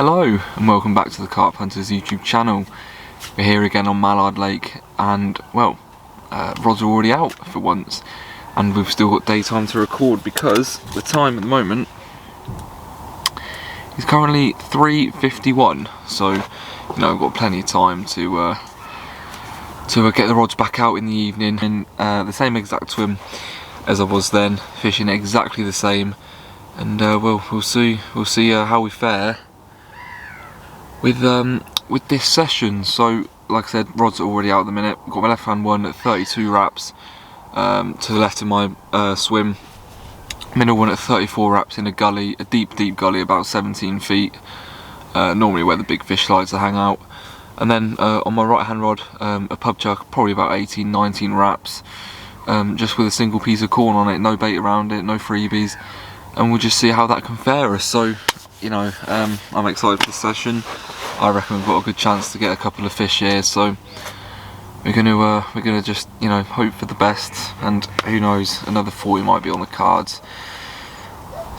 Hello and welcome back to the Carp Hunters YouTube channel. We're here again on Mallard Lake and well, rods are already out for once and we've still got daytime to record because the time at the moment is currently 3:51, so you know, we've got plenty of time to get the rods back out in the evening in the same exact swim as I was then, fishing exactly the same, and we'll see how we fare with this session. So like I said, rods are already out at the minute. I've got my left hand one at 32 wraps to the left of my swim, middle one at 34 wraps in a gully, a deep gully about 17 feet, normally where the big fish likes to hang out, and then on my right hand rod a pub chuck, probably about 18-19 wraps, just with a single piece of corn on it, no bait around it, no freebies, and we'll just see how that can fare us. So you know, I'm excited for this session. I reckon we've got a good chance to get a couple of fish here, so we're gonna just, you know, hope for the best, and who knows, another 40 might be on the cards.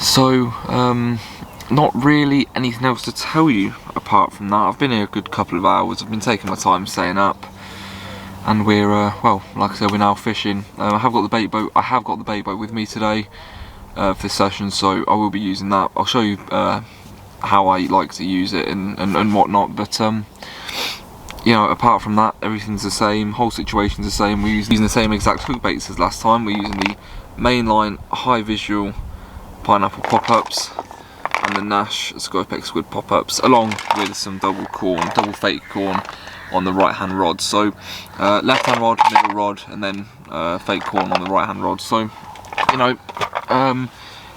So not really anything else to tell you apart from that. I've been here a good couple of hours. I've been taking my time staying up, and we're well, like I said, we're now fishing. I have got the bait boat. I have got the bait boat with me today for this session, so I will be using that. I'll show you how I like to use it and whatnot, but you know, apart from that, everything's the same, whole situation's the same. We're using the same exact hook baits as last time. We're using the mainline high visual pineapple pop-ups and the Nash Scopex squid pop-ups, along with some double fake corn on the right hand rod. So left hand rod, middle rod, and then fake corn on the right hand rod. So you know,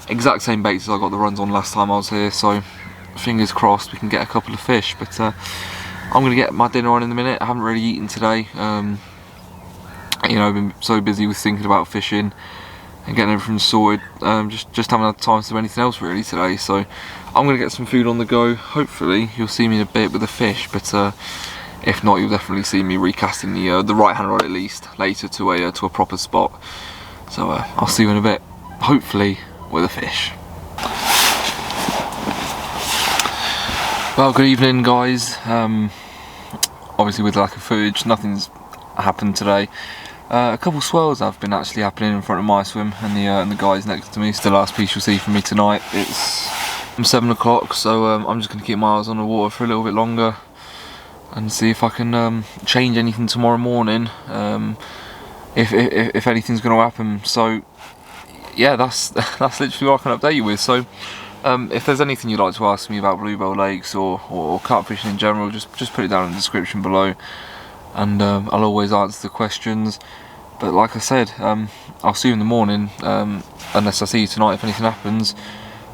exact same baits as I got the runs on last time I was here, so fingers crossed we can get a couple of fish. But I'm going to get my dinner on in a minute. I haven't really eaten today. You know, I've been so busy with thinking about fishing and getting everything sorted, just haven't had time to do anything else really today. So I'm going to get some food on the go. Hopefully you'll see me in a bit with a fish, but if not, you'll definitely see me recasting the right hand rod at least later to a proper spot. So I'll see you in a bit, hopefully with a fish. Well, good evening guys. Obviously with lack of footage, nothing's happened today. A couple swirls have been actually happening in front of my swim and the guys next to me. It's the last piece you'll see from me tonight. It's 7 o'clock, so I'm just going to keep my eyes on the water for a little bit longer and see if I can change anything tomorrow morning. If anything's going to happen. So yeah, that's literally what I can update you with. So if there's anything you'd like to ask me about bluebell lakes or carp fishing in general, just put it down in the description below, and I'll always answer the questions. But like I said, I'll see you in the morning, unless I see you tonight if anything happens.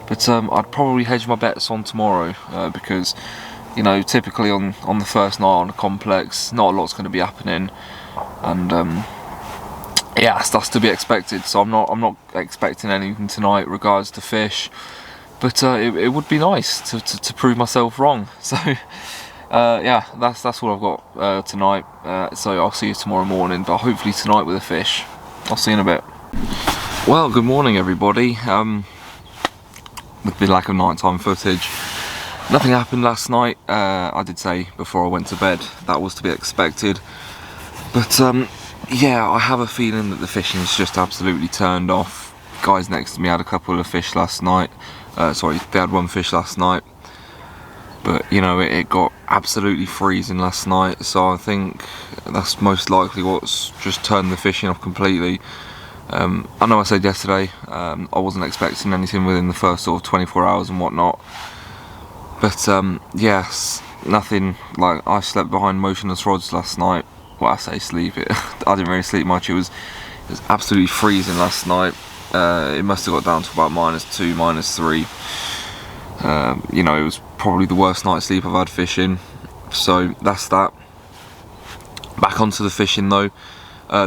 But I'd probably hedge my bets on tomorrow, because you know, typically on the first night on a complex, not a lot's going to be happening, and yeah, that's to be expected. So I'm not expecting anything tonight regards to fish, but it would be nice to prove myself wrong. So yeah, that's what I've got tonight. So I'll see you tomorrow morning, but hopefully tonight with a fish. I'll see you in a bit. Well, good morning everybody. With the lack of nighttime footage, nothing happened last night. I did say before I went to bed that was to be expected, but yeah, I have a feeling that the fishing's just absolutely turned off. Guys next to me had a couple of fish last night. Sorry, they had one fish last night, but you know, it got absolutely freezing last night, so I think that's most likely what's just turned the fishing off completely. I know I said yesterday I wasn't expecting anything within the first sort of 24 hours and whatnot, but yes, nothing. Like, I slept behind motionless rods last night. Well, I say sleep, I didn't really sleep much. It was absolutely freezing last night. It must have got down to about -2, -3. You know, it was probably the worst night's sleep I've had fishing. So that's that. Back onto the fishing though.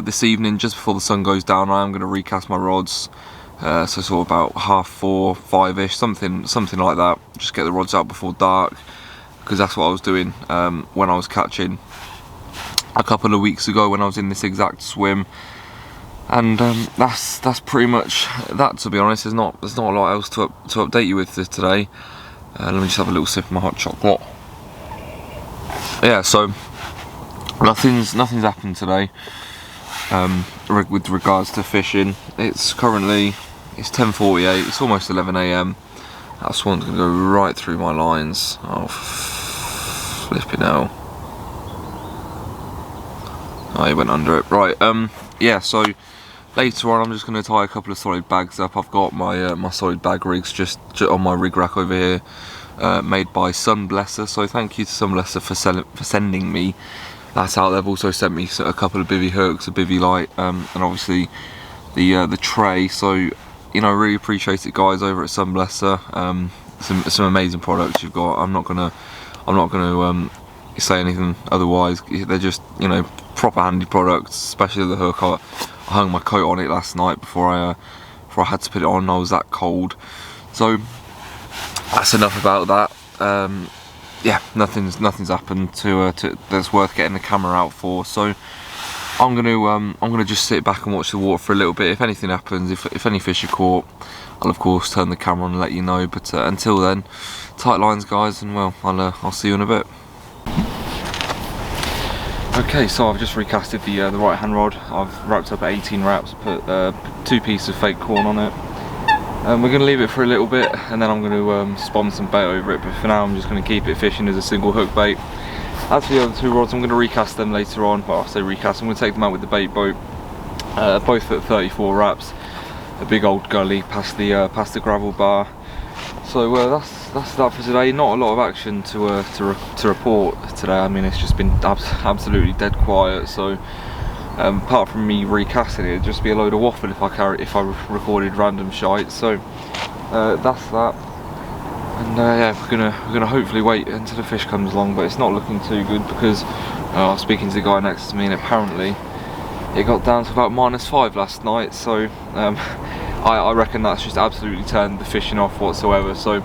This evening, just before the sun goes down, I am going to recast my rods. So sort of about 4:30, 5ish, something like that. Just get the rods out before dark, because that's what I was doing when I was catching a couple of weeks ago when I was in this exact swim, and that's pretty much that, to be honest. There's not a lot else to update you with this today. Let me just have a little sip of my hot chocolate. Yeah, so nothing's happened today with regards to fishing. It's 10:48. It's almost 11 AM. That swan's gonna go right through my lines. Oh, flipping hell! Oh, he went under it. Right. Yeah. So later on, I'm just gonna tie a couple of solid bags up. I've got my my solid bag rigs just on my rig rack over here. Made by Sunblesser, so thank you to Sunblesser for sending me that out. They've also sent me a couple of bivvy hooks, a bivvy light, and obviously the tray. So you know, really appreciate it, guys, over at Sunblesser. Some amazing products you've got. I'm not gonna say anything otherwise. They're just, you know, proper handy products, especially the hook. I hung my coat on it last night before I had to put it on. I was that cold. So that's enough about that. Yeah, nothing's happened that's worth getting the camera out for. So I'm gonna just sit back and watch the water for a little bit. If anything happens, if any fish are caught, I'll of course turn the camera on and let you know. But until then, tight lines, guys, and well, I'll see you in a bit. Okay, so I've just recasted the right hand rod. I've wrapped up 18 wraps, put 2 pieces of fake corn on it. We're going to leave it for a little bit, and then I'm going to spawn some bait over it, but for now I'm just going to keep it fishing as a single hook bait. As for the other 2 rods, I'm going to recast them later on. Well, I say recast, I'm going to take them out with the bait boat, both at 34 wraps, a big old gully past the gravel bar. So that's that for today. Not a lot of action to report today. I mean, it's just been absolutely dead quiet. So apart from me recasting it, it'd just be a load of waffle if I recorded random shite. So that's that. And yeah, we're gonna hopefully wait until the fish comes along, but it's not looking too good because I was speaking to the guy next to me, and apparently it got down to about -5 last night. So I reckon that's just absolutely turned the fishing off whatsoever. So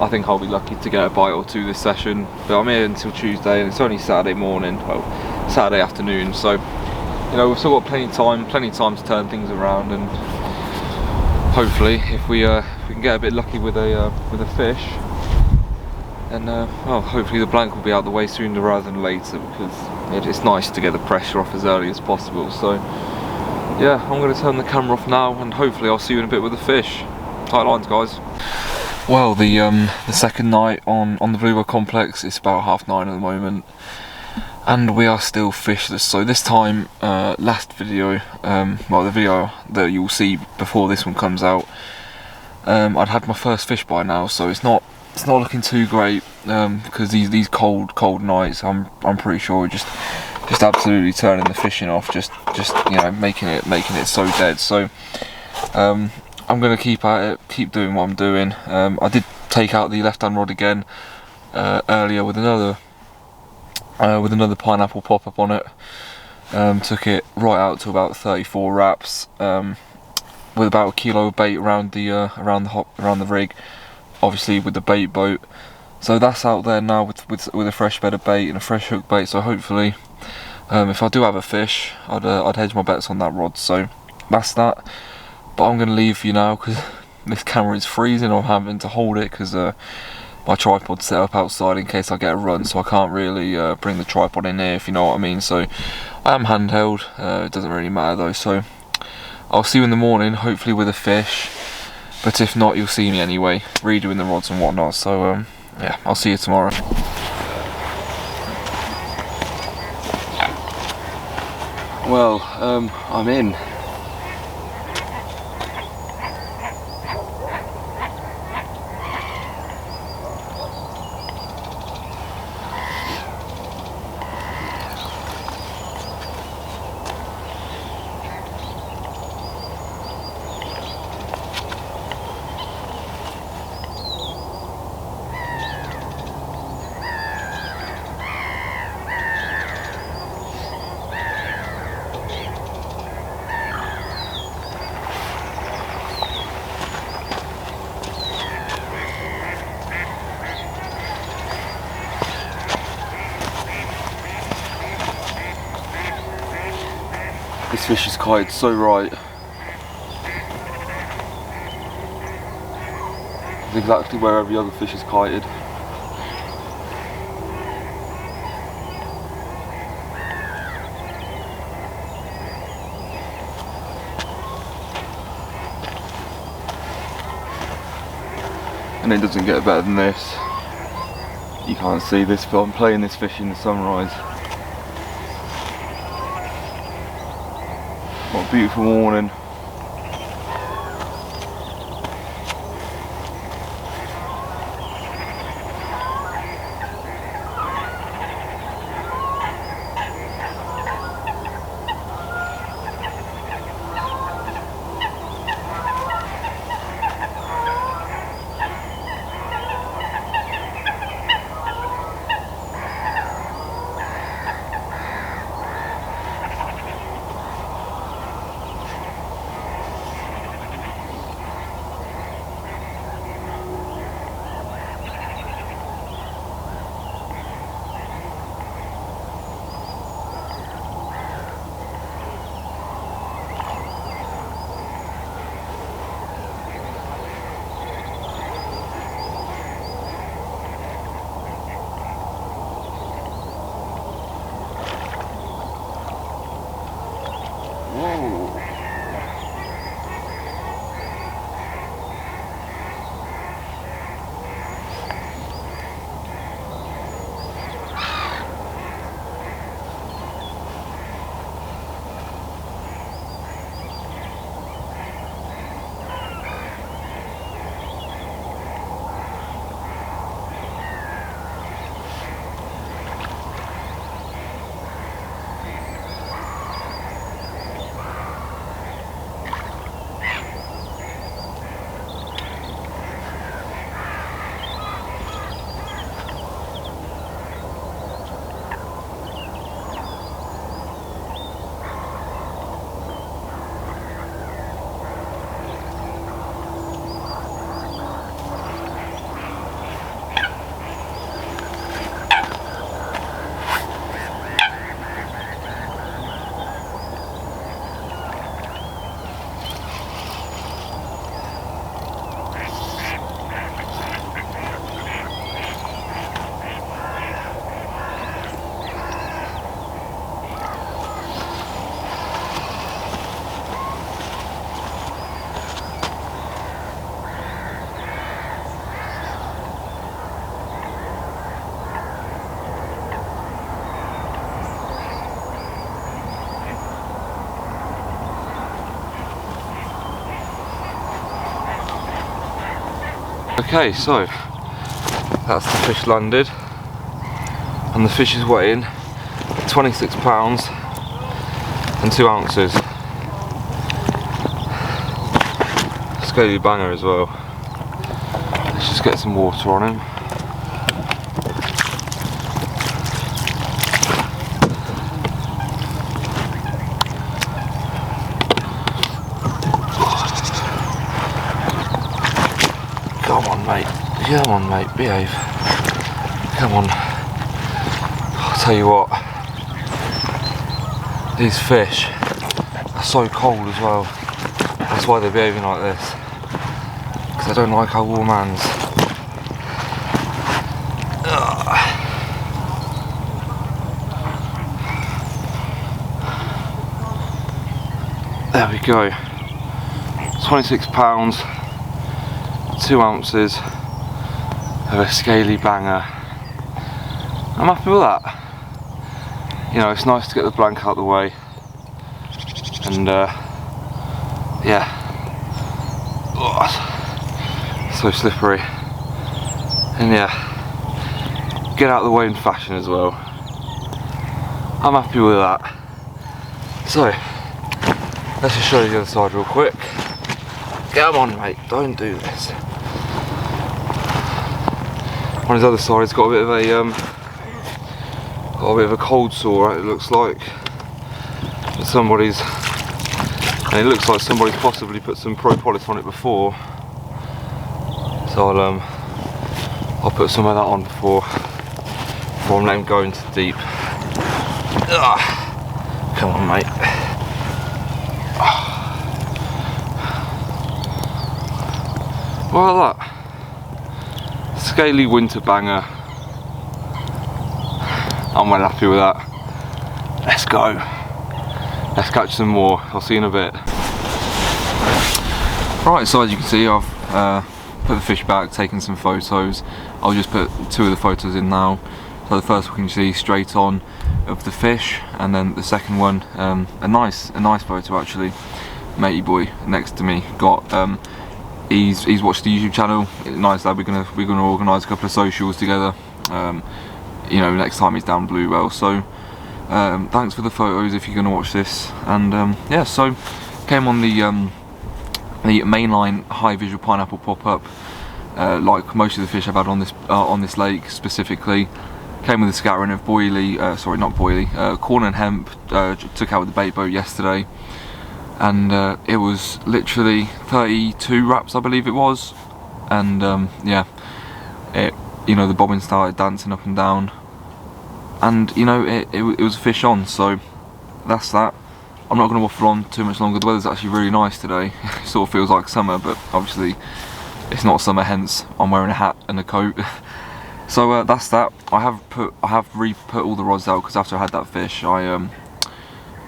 I think I'll be lucky to get a bite or 2 this session. But I'm here until Tuesday, and it's only Saturday morning, well, Saturday afternoon. So you know, we've still got plenty of time to turn things around, and hopefully, if we can get a bit lucky with a fish, then well, hopefully the blank will be out the way sooner rather than later, because it's nice to get the pressure off as early as possible. So yeah, I'm going to turn the camera off now, and hopefully I'll see you in a bit with the fish. Tight lines, guys. Well, the second night on the bluebell complex, it's about 9:30 at the moment, and we are still fishless. So this time, last video, well, the video that you'll see before this one comes out, I'd had my first fish by now, so it's not looking too great, because these cold nights, I'm pretty sure just absolutely turning the fishing off, just you know, making it so dead. So I'm gonna keep at it, keep doing what I'm doing. I did take out the left hand rod again earlier with another pineapple pop up on it. Took it right out to about 34 wraps, with about 1 kilo of bait around the rig, obviously with the bait boat. So that's out there now with a fresh bed of bait and a fresh hook bait. So hopefully, if I do have a fish, I'd hedge my bets on that rod. So that's that. But I'm going to leave for you now because this camera is freezing. I'm having to hold it because my tripod's set up outside in case I get a run, so I can't really bring the tripod in here, if you know what I mean. So I am handheld. It doesn't really matter though. So I'll see you in the morning, hopefully with a fish. But if not, you'll see me anyway, redoing the rods and whatnot. So yeah, I'll see you tomorrow. Well, I'm in. This fish is kited so right. It's exactly where every other fish is kited. And it doesn't get better than this. You can't see this, but I'm playing this fish in the sunrise. What a beautiful morning. Whoa. Okay, so that's the fish landed, and the fish is weighing 26 pounds and 2 ounces. Scaly banger as well. Let's just get some water on him. Come on, mate. Come on, mate. Behave. Come on. I'll tell you what. These fish are so cold as well. That's why they're behaving like this. Because I don't like our warm hands. There we go. 26 pounds. 2 ounces of a scaly banger. I'm happy with that. You know, it's nice to get the blank out of the way, and yeah, so slippery, and yeah, get out of the way in fashion as well. I'm happy with that. So let's just show you the other side real quick. Come on, mate, don't do this. On his other side, it's got a bit of a cold sore. It looks like somebody's, and it looks like somebody's possibly put some propolis on it before. So I'll put some of that on before I let him go into deep. Come on, mate. Well, that. scaly winter banger. I'm well happy with that. Let's go. Let's catch some more. I'll see you in a bit. Right, so as you can see, I've put the fish back, taken some photos. I'll just put 2 of the photos in now. So the first one you can see straight on of the fish, and then the second one, a nice photo actually. Matey boy next to me got. He's watched the YouTube channel. Nice lad. We're gonna organise a couple of socials together. You know, next time he's down Bluebell. So thanks for the photos if you're gonna watch this. And yeah, so came on the mainline high visual pineapple pop-up. Like most of the fish I've had on this lake specifically. Came with a scattering of boilie, sorry not boilie, corn and hemp. Took out with the bait boat yesterday, and it was literally 32 wraps I believe it was. And yeah, you know, the bobbin started dancing up and down, and you know it was a fish on. So that's that. I'm not going to waffle on too much longer. The weather's actually really nice today. It sort of feels like summer, but obviously it's not summer, hence I'm wearing a hat and a coat. So that's that. I have re-put all the rods out because after I had that fish, I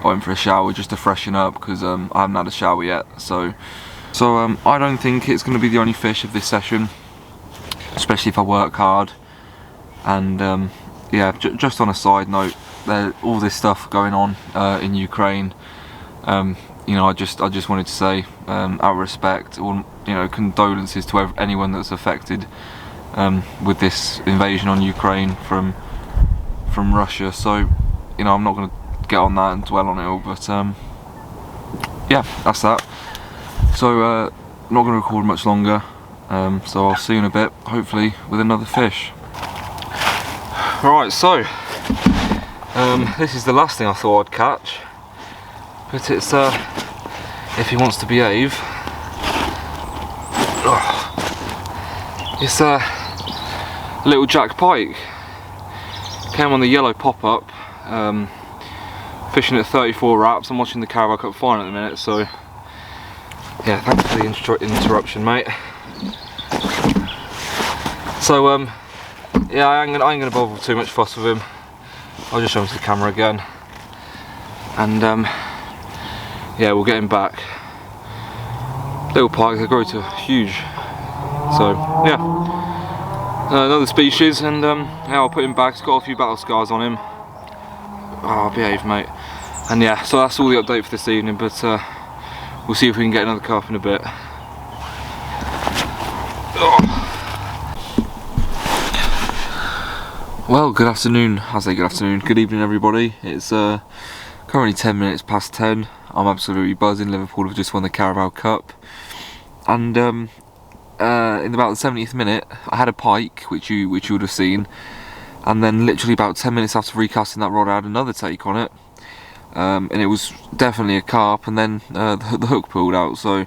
went for a shower just to freshen up because I haven't had a shower yet. So I don't think it's going to be the only fish of this session, especially if I work hard. And yeah, just on a side note, all this stuff going on in Ukraine. You know, I just wanted to say, out of respect, or you know, condolences to anyone that's affected with this invasion on Ukraine from Russia. So, you know, I'm not going to get on that and dwell on it all. But yeah, that's that. So, I'm not going to record much longer. So I'll see you in a bit, hopefully with another fish. Right, so this is the last thing I thought I'd catch, but it's if he wants to behave, it's a little jack pike. Came on the yellow pop-up, fishing at 34 wraps. I'm watching the Carp Cup final at the minute, so yeah, thanks for the interruption, mate. So yeah, I ain't gonna bother with too much fuss with him. I'll just show him to the camera again, and yeah, we'll get him back. Little pike, they grow to huge. So yeah, another species, and yeah, I'll put him back. He's got a few battle scars on him. Oh, behave, mate. And yeah, so that's all the update for this evening. But we'll see if we can get another carp in a bit. Well, good afternoon. I say good afternoon. Good evening, everybody. It's currently 10 minutes past 10. I'm absolutely buzzing. Liverpool have just won the Carabao Cup, and in about the 70th minute, I had a pike, which you would have seen, and then literally about 10 minutes after recasting that rod, I had another take on it, and it was definitely a carp. And then the hook pulled out, so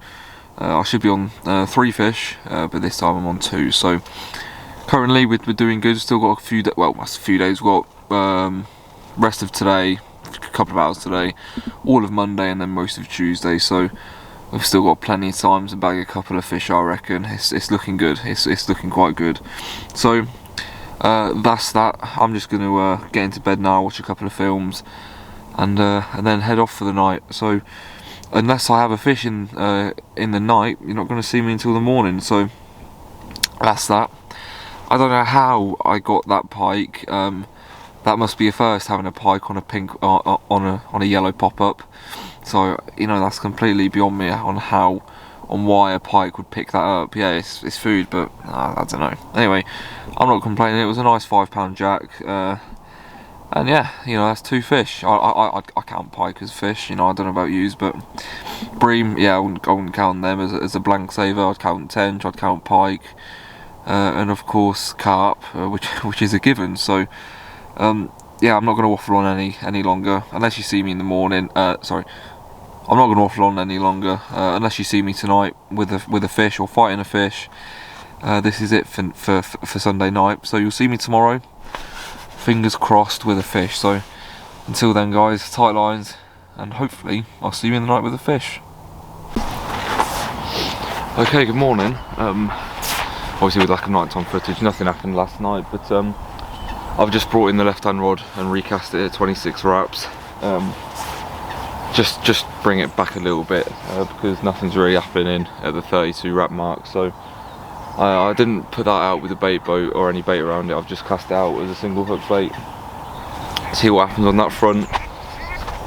I should be on 3 fish, but this time I'm on 2. So currently we're doing good. Still got a few days. We've got rest of today, a couple of hours today, all of Monday, and then most of Tuesday. So we've still got plenty of time to bag a couple of fish, I reckon. It's looking good. It's looking quite good. So that's that. I'm just going to get into bed now, watch a couple of films, and then head off for the night. So unless I have a fish in the night, you're not going to see me until the morning. So that's that. I don't know how I got that pike. That must be a first, having a pike on a pink on a yellow pop-up. So you know, that's completely beyond me on why a pike would pick that up. Yeah, it's food, but I don't know. Anyway, I'm not complaining. It was a nice £5 jack, and yeah, you know, that's 2 fish. I count pike as fish. You know, I don't know about yous, but bream, yeah, I wouldn't count them as a blank saver. I'd count tench. I'd count pike. And of course carp, which is a given. So yeah, I'm not going to waffle on any longer unless you see me in the morning. Sorry, I'm not going to waffle on any longer unless you see me tonight with a fish or fighting a fish. This is it for Sunday night. So you'll see me tomorrow, fingers crossed, with a fish. So until then, guys, tight lines, and hopefully I'll see you in the night with a fish. Okay, good morning. obviously with lack of nighttime footage, nothing happened last night, but I've just brought in the left hand rod and recast it at 26 wraps. Just bring it back a little bit because nothing's really happening at the 32 wrap mark. So I didn't put that out with a bait boat or any bait around it. I've just cast it out as a single hook bait. See what happens on that front.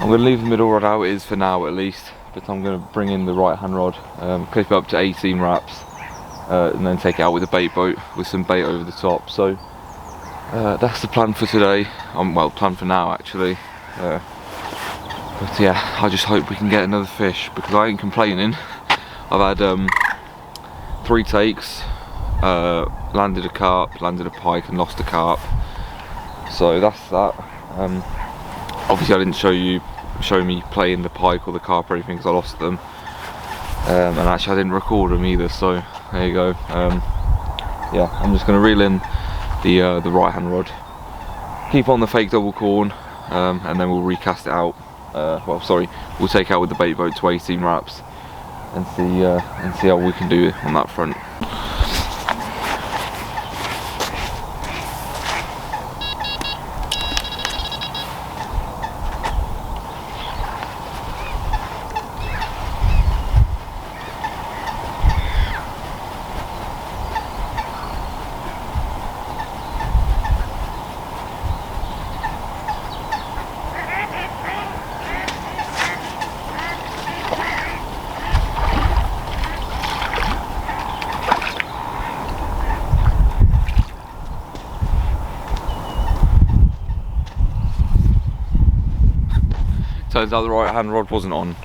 I'm going to leave the middle rod how it is for now at least, but I'm going to bring in the right hand rod, clip it up to 18 wraps, and then take it out with a bait boat with some bait over the top. So that's the plan for today. Well, plan for now actually. But yeah, I just hope we can get another fish because I ain't complaining. I've had 3 takes, landed a carp, landed a pike and lost a carp. So that's that. Obviously I didn't show me playing the pike or the carp or anything because I lost them. And actually I didn't record them either, so there you go. Yeah, I'm just going to reel in the right hand rod, keep on the fake double corn, and then we'll recast it out. Well, sorry, we'll take out with the bait boat to 18 wraps and see how we can do on that front. Turns out the right hand rod wasn't on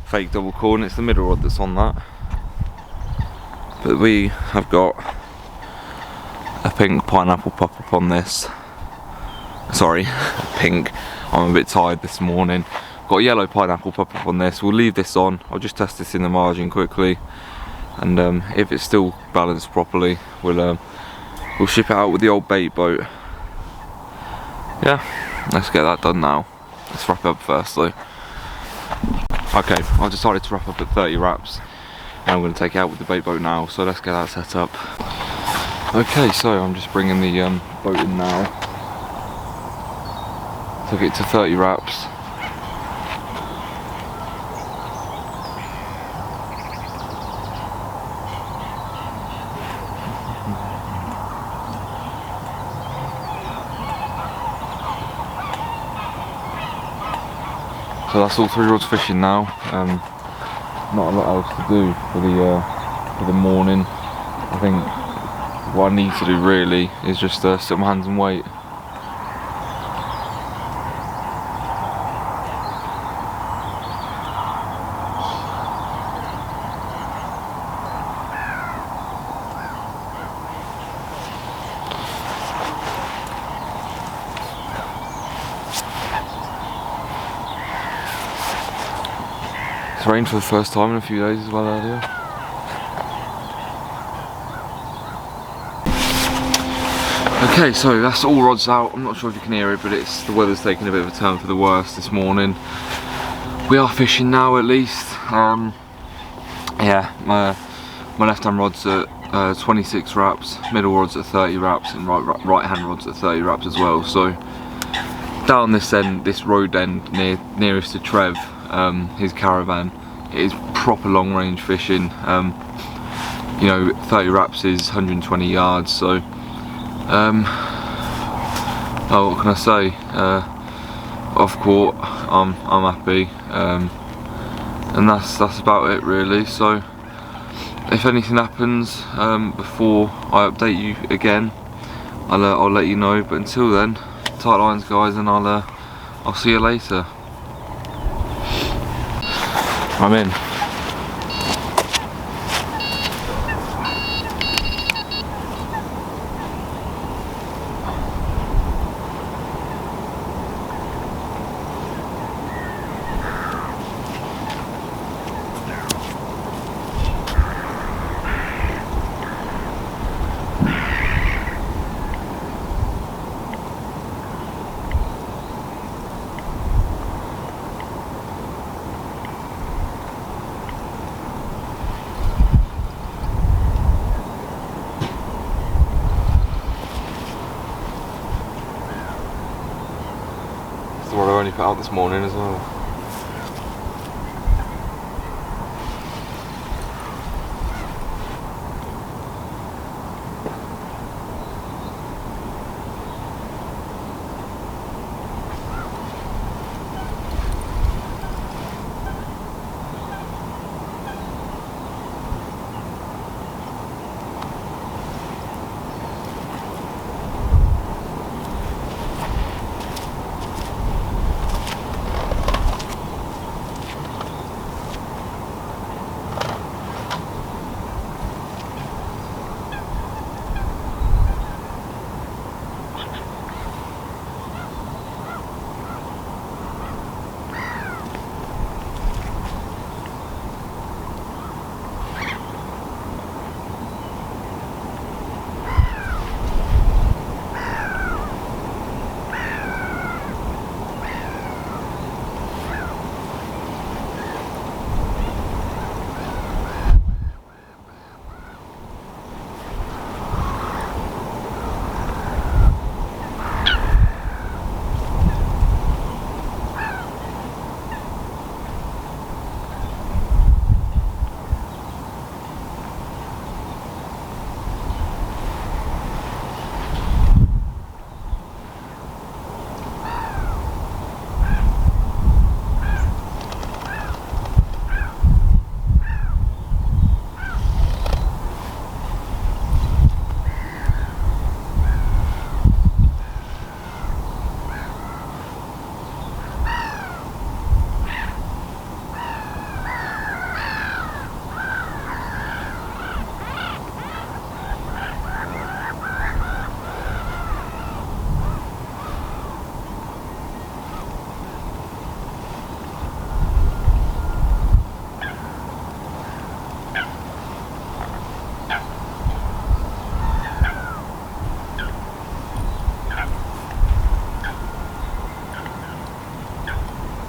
fake double corn, it's the middle rod that's on that. But we have got a pink pineapple pop up on this. Sorry, pink. I'm a bit tired this morning. Got a yellow pineapple pop up on this. We'll leave this on. I'll just test this in the margin quickly, and if it's still balanced properly, we'll ship it out with the old bait boat. Yeah, let's get that done now. Let's wrap up first though. Okay, I decided to wrap up at 30 wraps and I'm going to take it out with the bait boat now, so let's get that set up. Okay, so I'm just bringing the boat in now. Took it to 30 wraps. So that's all 3 rods fishing now. Not a lot else to do for the morning. I think what I need to do really is just sit my hands and wait. It's rained for the first time in a few days as well earlier. Okay, so that's all rods out. I'm not sure if you can hear it, but the weather's taking a bit of a turn for the worse this morning. We are fishing now at least. Yeah, my left hand rod's at 26 wraps, middle rod's at 30 wraps, and right hand rod's at 30 wraps as well. So down this end, this road end nearest to Trev, his caravan, it is proper long range fishing. You know, 30 wraps is 120 yards, so oh, what can I say? Off caught, I'm happy, and that's about it really. So if anything happens before I update you again, I'll let you know. But until then, tight lines guys, and I'll see you later. I'm in. were only put out this morning as well.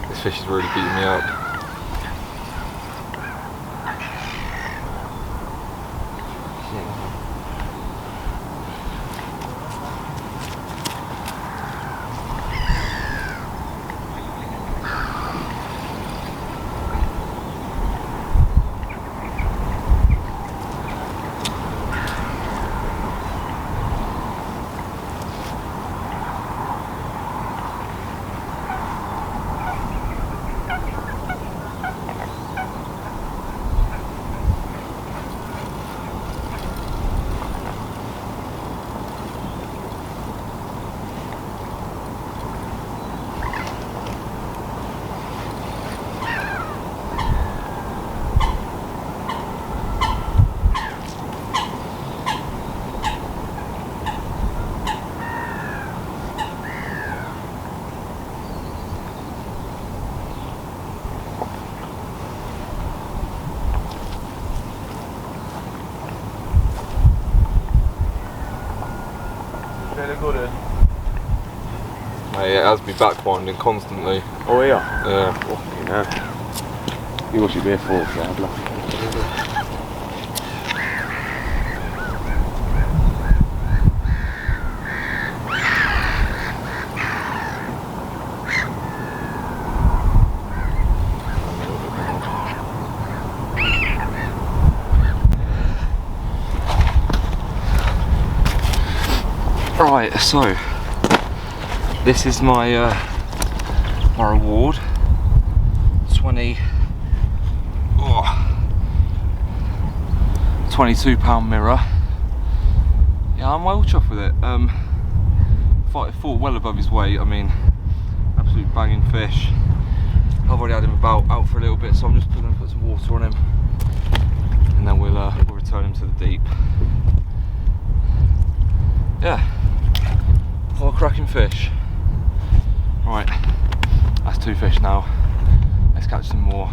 This fish is really beating me up. It has me back winding constantly. Oh yeah? Yeah. Fucking hell. You must be a fork, yeah. Right, so this is my my reward. £22 mirror. Yeah, I'm well chuffed with it. Fought well above his weight. I mean, absolute banging fish. I've already had him out for a little bit, so I'm just going to put some water on him, and then we'll return him to the deep. Yeah, what a cracking fish. Right, that's 2 fish now. Let's catch some more.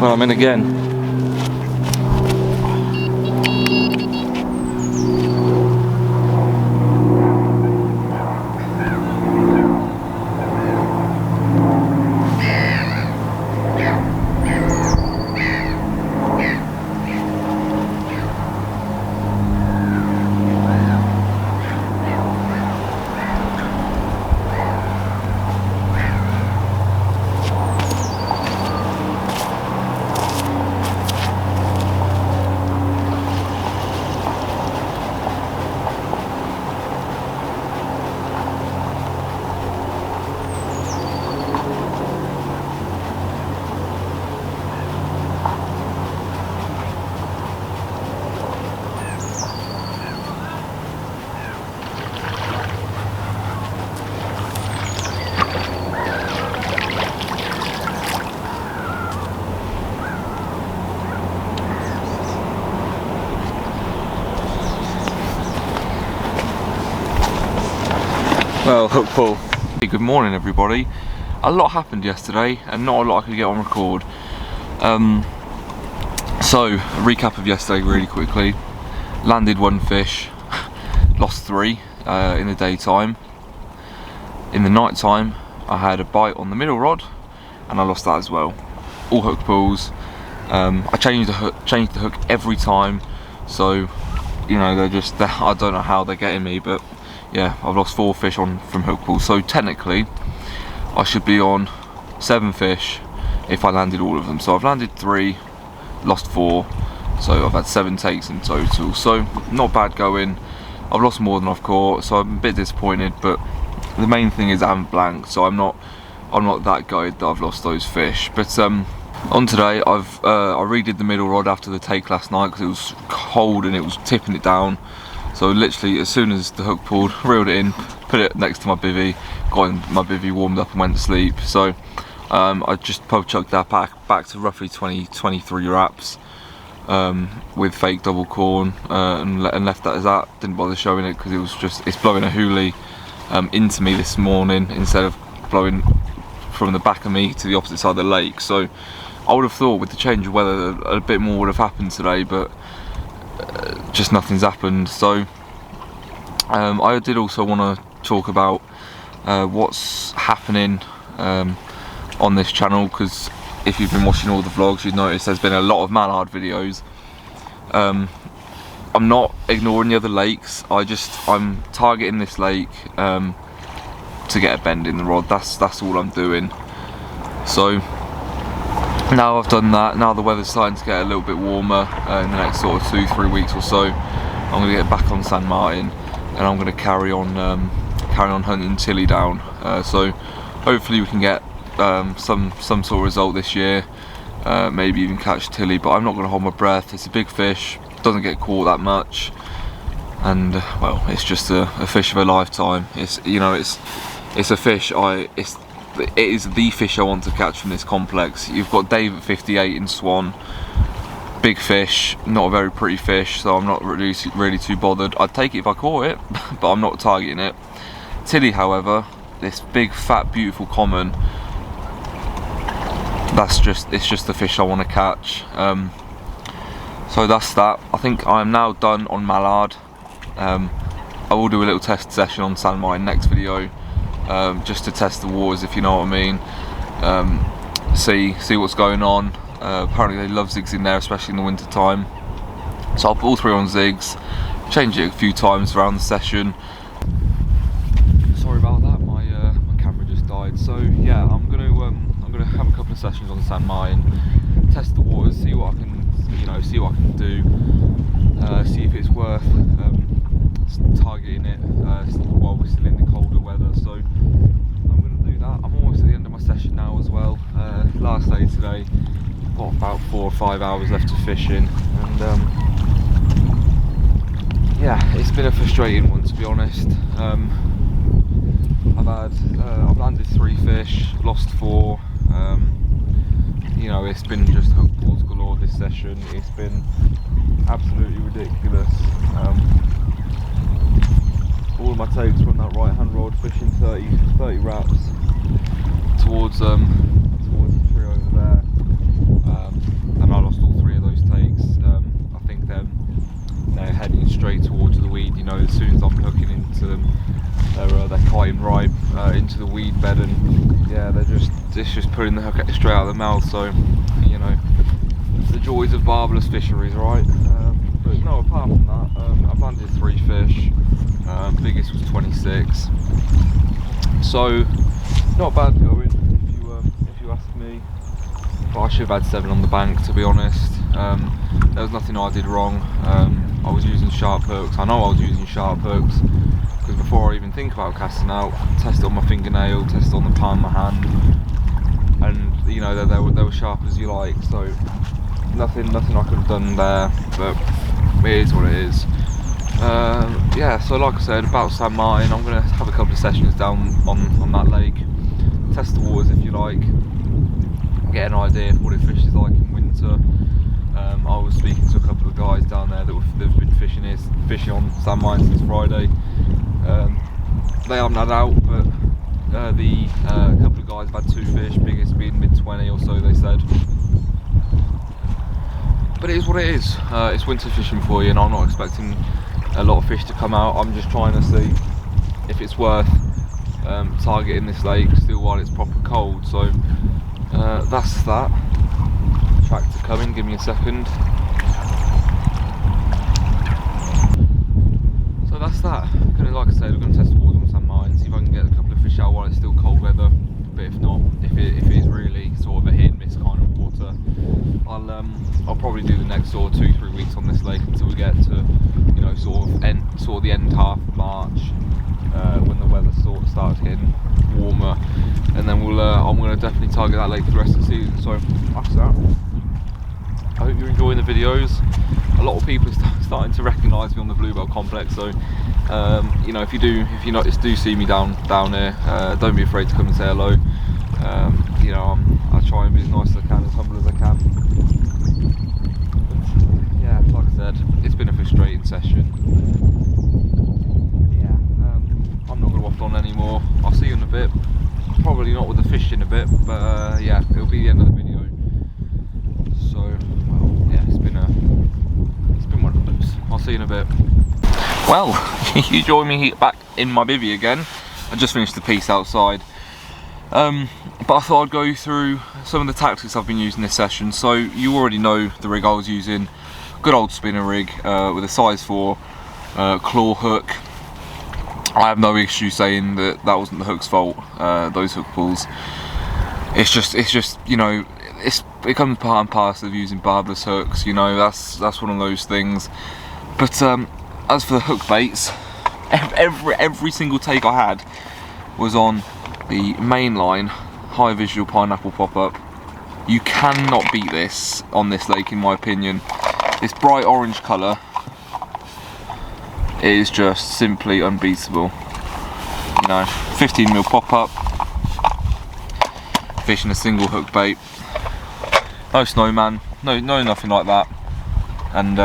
Well, I'm in again. Well, hook pull. Hey, good morning everybody. A lot happened yesterday and not a lot I could get on record. So, a recap of yesterday really quickly. Landed 1 fish, lost 3 in the daytime. In the night time I had a bite on the middle rod and I lost that as well. All hook pulls. I changed the hook every time, so you know I don't know how they're getting me, but yeah, I've lost 4 fish from hook pulls. So technically I should be on 7 fish if I landed all of them. So I've landed 3, lost 4, so I've had 7 takes in total. So not bad going. I've lost more than I've caught, so I'm a bit disappointed, but the main thing is I haven't blanked, so I'm not that gutted that I've lost those fish. But on today I redid the middle rod after the take last night because it was cold and it was tipping it down. So literally as soon as the hook pulled, reeled it in, put it next to my bivvy, got my bivvy warmed up and went to sleep. So I just pub chucked that back to roughly 23 wraps with fake double corn and left that as that. Didn't bother showing it because it's blowing a hoolie into me this morning instead of blowing from the back of me to the opposite side of the lake. So I would have thought with the change of weather a bit more would have happened today, but just nothing's happened. So I did also want to talk about what's happening on this channel, because if you've been watching all the vlogs you'd notice there's been a lot of mallard videos. I'm not ignoring the other lakes, I'm targeting this lake to get a bend in the rod. That's all I'm doing. So now I've done that, now the weather's starting to get a little bit warmer in the next sort of 2-3 weeks or so, I'm going to get back on San Martin and I'm going to carry on hunting Tilly down. So hopefully we can get some sort of result this year, maybe even catch Tilly, but I'm not going to hold my breath. It's a big fish, doesn't get caught that much, and well, it's just a fish of a lifetime. It's a fish it is the fish I want to catch from this complex. You've got Dave at 58 in Swan, big fish, not a very pretty fish, so I'm not really too bothered. I'd take it if I caught it, but I'm not targeting it. Tilly, however, this big fat beautiful common, it's just the fish I want to catch. So that's that. I think I'm now done on mallard. I will do a little test session on San Martin next video, just to test the waters, if you know what I mean. See what's going on. Apparently they love zigs in there, especially in the winter time. So I'll put all 3 on zigs, change it a few times around the session. Sorry about that, my camera just died. So yeah, I'm gonna have a couple of sessions on San Martin, test the waters, see what I can do, see if it's worth targeting it while we're still in the colder weather. So I'm going to do that. I'm almost at the end of my session now as well. Last day today, got about 4 or 5 hours left of fishing, and yeah, it's been a frustrating one, to be honest. I've landed 3 fish, lost 4. You know, it's been just hook pulls galore this session. It's been absolutely ridiculous. All of my takes were on that right hand rod, fishing 30 wraps towards the tree over there, and I lost all 3 of those takes. I think they're heading straight towards the weed. You know, as soon as I'm hooking into them, they're kiting right into the weed bed, and yeah, it's just putting the hook straight out of the mouth. So you know, the joys of barbless fisheries, right? But no, apart from that, I've landed 3 fish. Biggest was 26. So not bad going, if you ask me. But I should have had 7 on the bank, to be honest. There was nothing I did wrong. I was using sharp hooks. I know I was using sharp hooks, because before I even think about casting out, test it on my fingernail, test it on the palm of my hand, and you know they were sharp as you like. So nothing I could have done there, but it is what it is. Yeah, so like I said, about San Martin, I'm going to have a couple of sessions down on that lake, test the waters if you like, get an idea of what it fishes like in winter. I was speaking to a couple of guys down there that have been fishing on San Martin since Friday. they haven't had out, but the couple of guys have had 2 fish, biggest being mid-20 or so they said. But it is what it is. It's winter fishing for you, and I'm not expecting a lot of fish to come out. I'm just trying to see if it's worth targeting this lake still while it's proper cold. So that's that. Tractor coming, give me a second. So that's that. Like I said, we're going to test the waters on San Martin, see if I can get a couple of fish out while it's still cold weather. But if not, if it is really sort of a hit and miss kind of water, I'll probably do the next sort of 2-3 weeks on this lake until we get to, you know, sort of the end half of March, when the weather sort of starts getting warmer, and then I'm going to definitely target that lake for the rest of the season. So that's that. I hope you're enjoying the videos. A lot of people are starting to recognise me on the Bluebell complex, so you know, if you do see me down here, don't be afraid to come and say hello. You know, I try and be as nice as I can, as humble as I can. But, yeah, like I said, it's been a frustrating session. Yeah, I'm not going to waffle on anymore. I'll see you in a bit. Probably not with the fish in a bit, but yeah, it'll be the end of the video. So, well, yeah, it's been one of those. I'll see you in a bit. Well, you join me back in my bivvy again. I just finished the piece outside. But I thought I'd go through some of the tactics I've been using this session. So you already know the rig I was using. Good old spinner rig with a size 4 claw hook. I have no issue saying that wasn't the hook's fault, those hook pulls. It's just, you know, it comes part and parcel of using barbless hooks, you know, that's one of those things. But as for the hook baits, every single take I had was on the mainline high visual pineapple pop-up. You cannot beat this on this lake, in my opinion. This bright orange colour is just simply unbeatable. You know, 15mm pop-up, fishing a single hook bait, no snowman, no nothing like that, and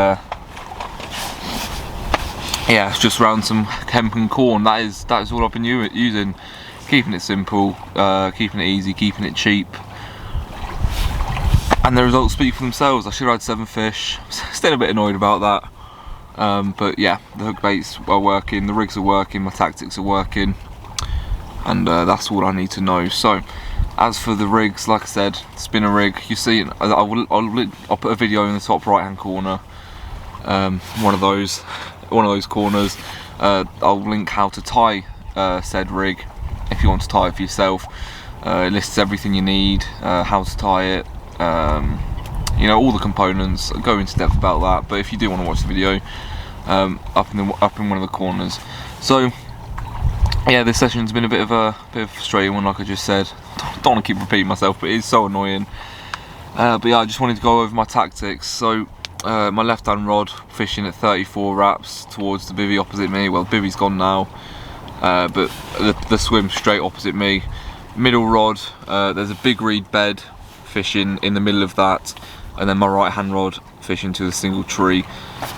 yeah, it's just around some hemp and corn. That is all I've been using. Keeping it simple, keeping it easy, keeping it cheap, and the results speak for themselves. I should have had 7 fish. Still a bit annoyed about that, but yeah, the hook baits are working, the rigs are working, my tactics are working, and that's all I need to know. So as for the rigs, like I said, spinner rig, you see, I'll put a video in the top right hand corner, one of those corners. I'll link how to tie said rig if you want to tie it for yourself. It lists everything you need, how to tie it, you know, all the components. I'll go into depth about that, but if you do want to watch the video, up in one of the corners. So yeah, this session's been a bit of a frustrating one, like I just said. Don't want to keep repeating myself, but it is so annoying. But yeah, I just wanted to go over my tactics. So my left hand rod fishing at 34 wraps towards the bivvy opposite me. Well, the bivvy's gone now, but the swim straight opposite me. Middle rod, there's a big reed bed fishing in the middle of that, and then my right hand rod fishing to the single tree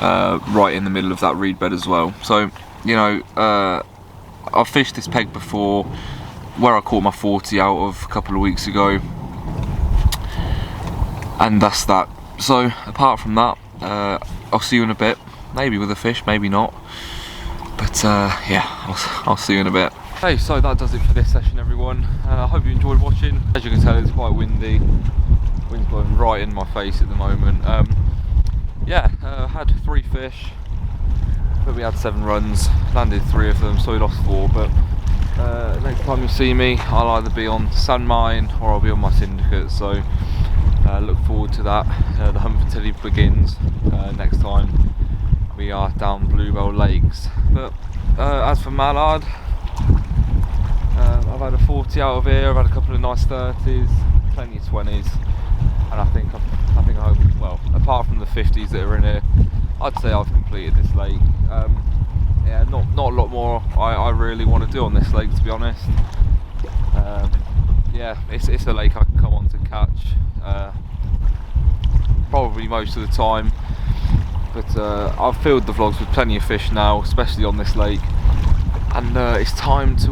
right in the middle of that reed bed as well. So, you know, I've fished this peg before, where I caught my 40 out of a couple of weeks ago, and that's that. So apart from that, I'll see you in a bit, maybe with a fish, maybe not, but yeah, I'll see you in a bit. Hey, so that does it for this session, everyone. I hope you enjoyed watching. As you can tell, it's quite windy. Wind's blowing right in my face at the moment. Yeah, had 3 fish, but we had 7 runs, landed 3 of them, so we lost 4. But next time you see me, I'll either be on San Martin or I'll be on my syndicate. So look forward to that. The hunt for Tilly begins next time we are down Bluebell Lakes. But as for mallard, I've had a 40 out of here. I've had a couple of nice 30s, plenty of 20s, and I think well, apart from the 50s that are in here, I'd say I've completed this lake. Yeah, not a lot more I really want to do on this lake, to be honest. Yeah, it's a lake I can come on to catch probably most of the time, but I've filled the vlogs with plenty of fish now, especially on this lake, and it's time to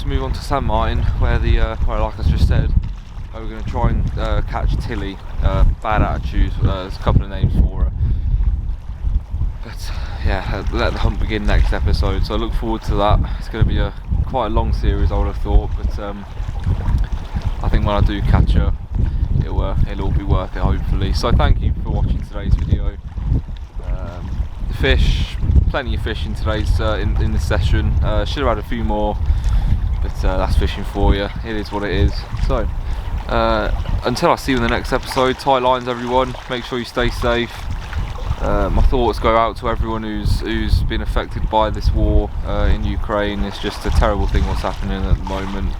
move on to San Martin, where where, like I just said, we're going to try and catch Tilly. Bad attitude. There's a couple of names for her. But yeah, let the hunt begin next episode. So I look forward to that. It's going to be quite a long series, I would have thought, but I think when I do catch her, it'll all be worth it, hopefully. So thank you for watching today's video. The fish, plenty of fish in today's in this session. Should have had a few more, but that's fishing for you. It is what it is. So until I see you in the next episode, tight lines everyone, make sure you stay safe. My thoughts go out to everyone who's been affected by this war in Ukraine. It's just a terrible thing what's happening at the moment.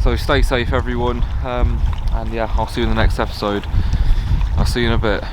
So stay safe everyone, and yeah, I'll see you in the next episode. I'll see you in a bit.